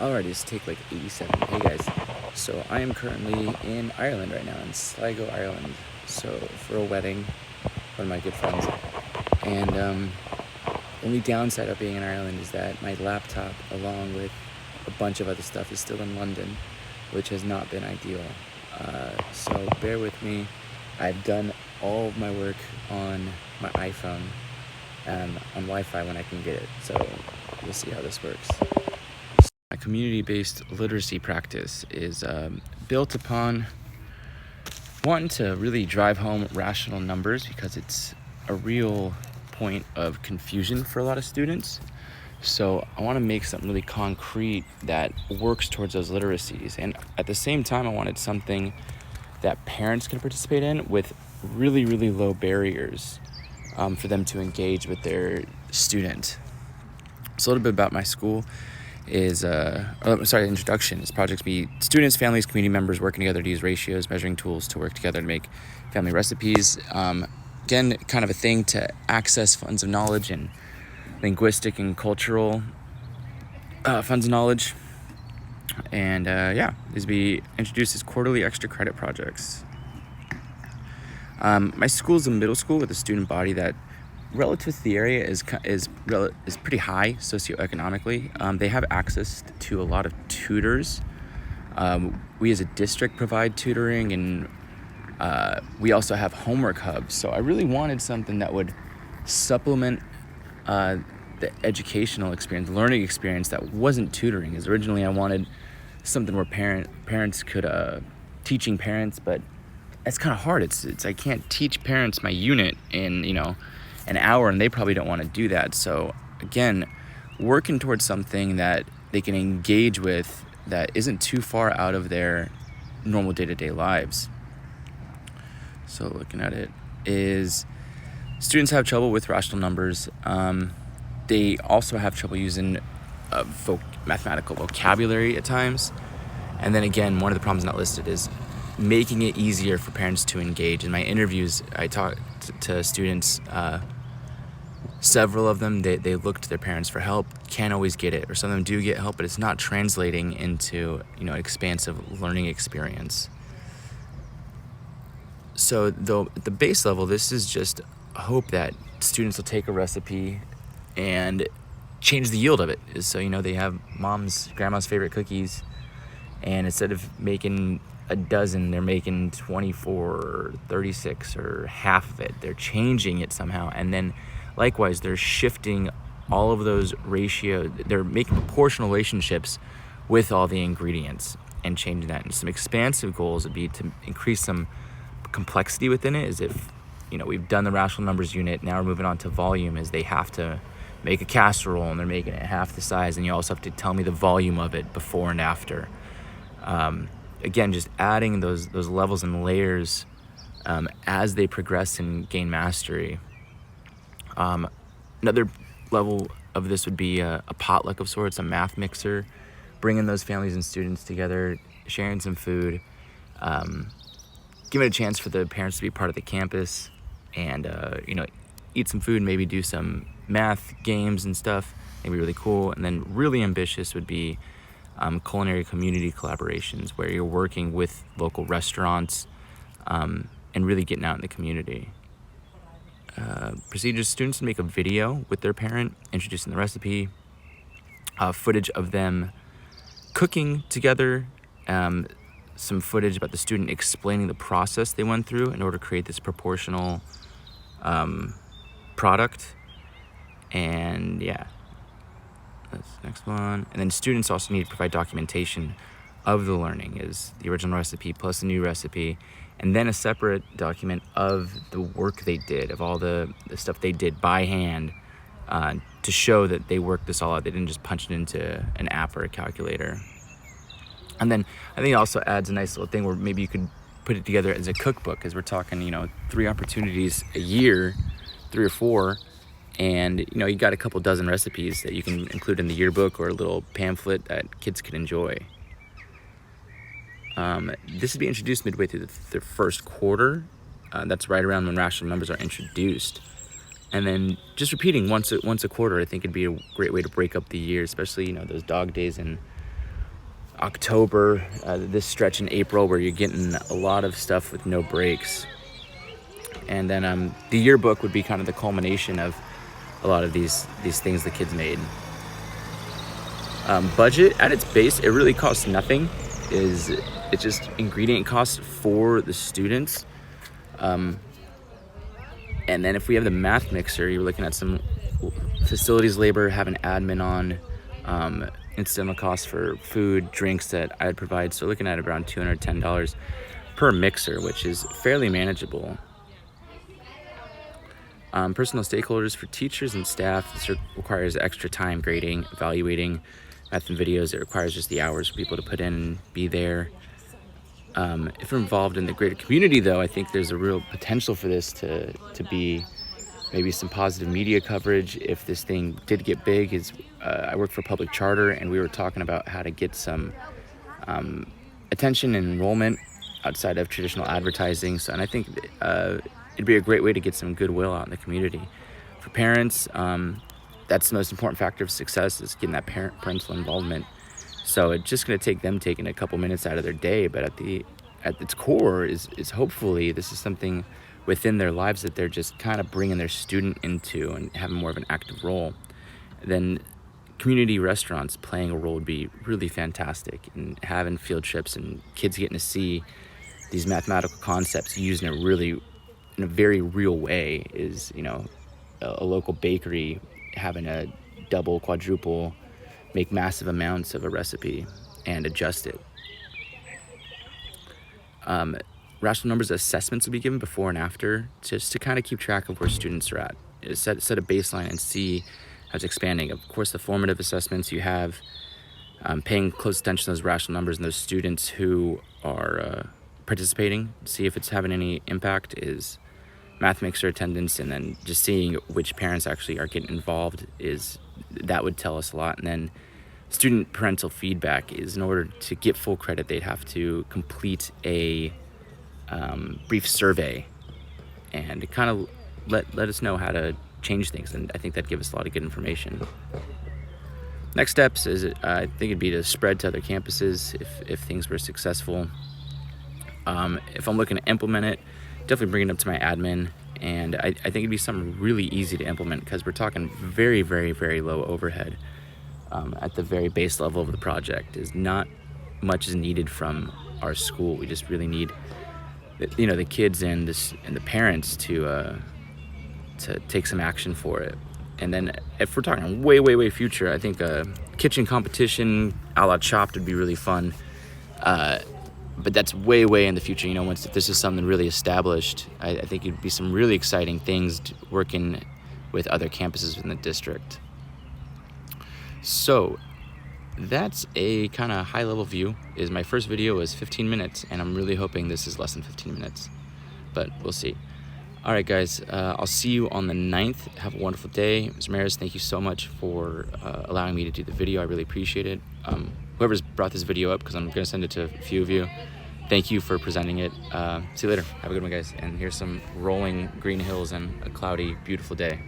Alrighty, let's take like 87. Hey guys, so I am currently in Ireland right now, in Sligo, Ireland. So for a wedding, one of my good friends. And only downside of being in Ireland is that my laptop, along with a bunch of other stuff, is still in London, which has not been ideal. So bear with me. I've done all of my work on my iPhone, on Wi-Fi when I can get it. So we'll see how this works. My community-based literacy practice is built upon one to really drive home rational numbers, because it's a real point of confusion for a lot of students. So I want to make something really concrete that works towards those literacies, and at the same time I wanted something that parents can participate in with really low barriers for them to engage with their student. So a little bit about my school is introduction. This project be students, families, community members working together to use ratios, measuring tools to work together to make family recipes. Again, kind of a thing to access funds of knowledge and linguistic and cultural funds of knowledge. And these be introduced as quarterly extra credit projects. My school is a middle school with a student body that, relative to the area, is pretty high socioeconomically. They have access to a lot of tutors. We as a district provide tutoring, and we also have homework hubs. So I really wanted something that would supplement the educational experience, learning experience that wasn't tutoring. Because originally I wanted something where parents could teaching parents, but it's kind of hard. It's I can't teach parents my unit in an hour, and they probably don't want to do that. So again, working towards something that they can engage with that isn't too far out of their normal day-to-day lives. So looking at it is students have trouble with rational numbers. They also have trouble using mathematical vocabulary at times. And then again, one of the problems not listed is making it easier for parents to engage. In my interviews, I talked to students, several of them, they look to their parents for help, can't always get it, or some of them do get help, but it's not translating into an expansive learning experience. So though at the base level, this is just a hope that students will take a recipe and change the yield of it. So they have grandma's favorite cookies, and instead of making a dozen, they're making 24 or 36 or half of it. They're changing it somehow, and then likewise they're shifting all of those ratios. They're making proportional relationships with all the ingredients and changing that. And some expansive goals would be to increase some complexity within it, as if we've done the rational numbers unit, now we're moving on to volume, as they have to make a casserole and they're making it half the size, and you also have to tell me the volume of it before and after. Again, just adding those levels and layers as they progress and gain mastery. Another level of this would be a potluck of sorts, a math mixer, bringing those families and students together, sharing some food, giving it a chance for the parents to be part of the campus, and eat some food, maybe do some math games and stuff. It'd be really cool. And then really ambitious would be culinary community collaborations, where you're working with local restaurants and really getting out in the community. Procedures: students to make a video with their parent introducing the recipe, footage of them cooking together, some footage about the student explaining the process they went through in order to create this proportional product. And that's the next one. And then students also need to provide documentation of the learning, is the original recipe plus a new recipe, and then a separate document of the work they did, of all the stuff they did by hand, to show that they worked this all out. They didn't just punch it into an app or a calculator. And then I think it also adds a nice little thing where maybe you could put it together as a cookbook, because we're talking 3 opportunities a year, 3 or 4, and you got a couple dozen recipes that you can include in the yearbook or a little pamphlet that kids could enjoy. This would be introduced midway through the first quarter. That's right around when rational numbers are introduced. And then just repeating once a quarter, I think it'd be a great way to break up the year, especially those dog days in October, this stretch in April where you're getting a lot of stuff with no breaks. And then the yearbook would be kind of the culmination of a lot of these things the kids made. Budget at its base, it really costs nothing. It's just ingredient costs for the students. And then if we have the math mixer, you're looking at some facilities labor, have an admin on, incidental costs for food, drinks that I'd provide. So looking at around $210 per mixer, which is fairly manageable. Personal stakeholders for teachers and staff. This requires extra time grading, evaluating math and videos. It requires just the hours for people to put in and be there. If we're involved in the greater community, though, I think there's a real potential for this to be maybe some positive media coverage. If this thing did get big, I work for public charter, and we were talking about how to get some attention and enrollment outside of traditional advertising. So, and I think it'd be a great way to get some goodwill out in the community. For parents, that's the most important factor of success, is getting that parental involvement. So it's just going to take them taking a couple minutes out of their day, but at its core is hopefully this is something within their lives that they're just kind of bringing their student into and having more of an active role. Then community restaurants playing a role would be really fantastic, and having field trips and kids getting to see these mathematical concepts used in a very real way is, a local bakery having a double, quadruple, make massive amounts of a recipe and adjust it. Rational numbers assessments will be given before and after, just to kind of keep track of where students are at. Set a baseline and see how it's expanding. Of course, the formative assessments you have, paying close attention to those rational numbers and those students who are participating, see if it's having any impact, is math mixer attendance, and then just seeing which parents actually are getting involved, that would tell us a lot. And then student parental feedback is, in order to get full credit, they'd have to complete a brief survey and kind of let us know how to change things, and I think that'd give us a lot of good information. Next steps is, I think it'd be to spread to other campuses if things were successful. If I'm looking to implement it, definitely bring it up to my admin, and I think it'd be something really easy to implement, because we're talking very, very, very low overhead. At the very base level of the project, is not much is needed from our school. We just really need the kids and the parents to take some action for it. And then if we're talking way future, I think a kitchen competition a la Chopped would be really fun. But that's way in the future. Once if this is something really established, I think it'd be some really exciting things working with other campuses in the district. So that's a kind of high-level view. My first video was 15 minutes, and I'm really hoping this is less than 15 minutes, but we'll see. All right, guys, I'll see you on the 9th. Have a wonderful day. Mr. Maris, thank you so much for allowing me to do the video. I really appreciate it. Whoever's brought this video up, because I'm going to send it to a few of you, thank you for presenting it. See you later. Have a good one, guys. And here's some rolling green hills and a cloudy, beautiful day.